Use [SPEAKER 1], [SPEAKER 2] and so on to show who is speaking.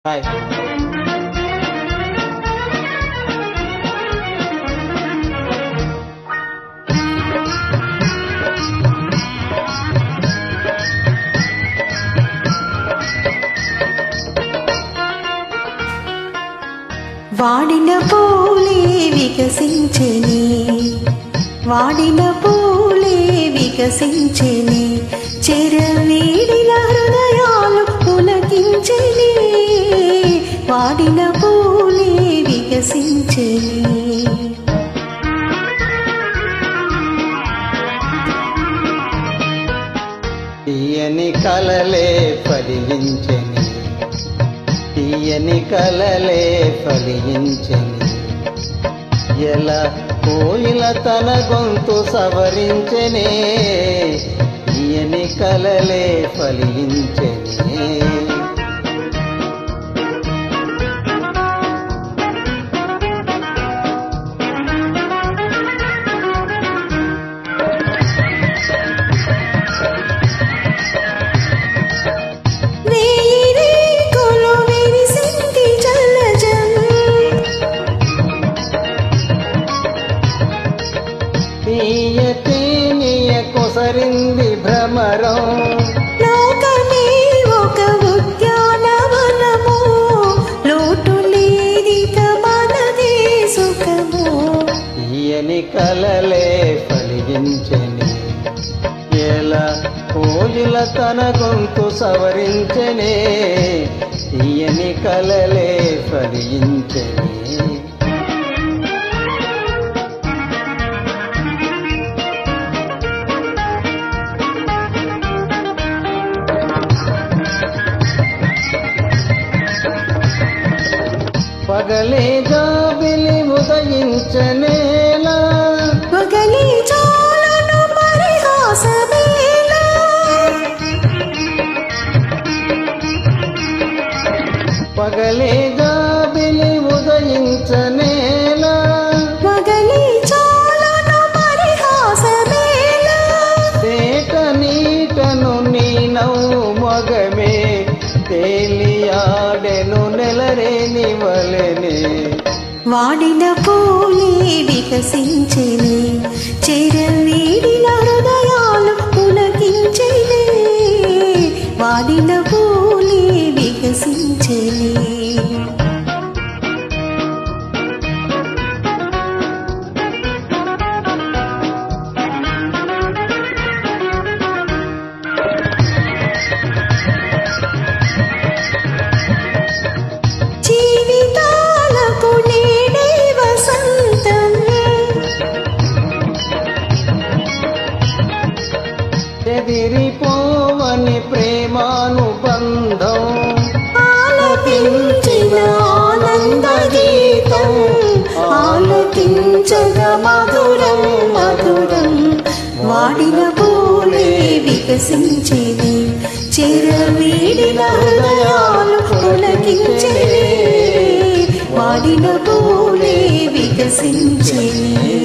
[SPEAKER 1] Hi.
[SPEAKER 2] వాడిన పూలే వికసించెని, వాడిన పూలే వికసించెని, చెరవీడిన హృదయాలు పులకించెని, వాడిన పూలే వికసించెని.
[SPEAKER 1] తీయని కలలే ఫలించెని, తీయని కలలే ఫలించెని, ఎలా కోయిల తన గొంతు సవరించెనే, తీయని కలలే ఫలించెని. తీయ కొసరింది భ్రమరం,
[SPEAKER 2] లోకమే ఒక ఉద్యానవనము, లోటు లేదిక మనదే సుఖము.
[SPEAKER 1] తీయని కలలే ఫలించెని, ఎలా కోయిల తన గొంతు సవరించెనే, తీయని కలలే ఫలించెని. పగలే జాబిలి ఉదయించనేలా,
[SPEAKER 2] పగలే చాలును పరిహాసమేలా,
[SPEAKER 1] పగలే జాబిలి ఉదయించనేలా,
[SPEAKER 2] పగలే చాలును పరిహాసమేలా,
[SPEAKER 1] తేట నీటను నీ నవ్వు మగమే, తేలియాడెను నెలరేని వలెనే.
[SPEAKER 2] వాడిన పూలే వికసించెని, చెరవీడిన హృదయాలు పులకించెని, వాడిన పూలే వికసించెని.
[SPEAKER 1] చెదిరిపోవని ప్రేమానుబంధం,
[SPEAKER 2] ఆలపించిన ఆనంద గీతం, ఆలపించగ మధురం మధురం. వాడిన పూలే వికసించెని, చెరవీడిన హృదయాలు పులకించెని, వాడిన పూలే వికసించెని.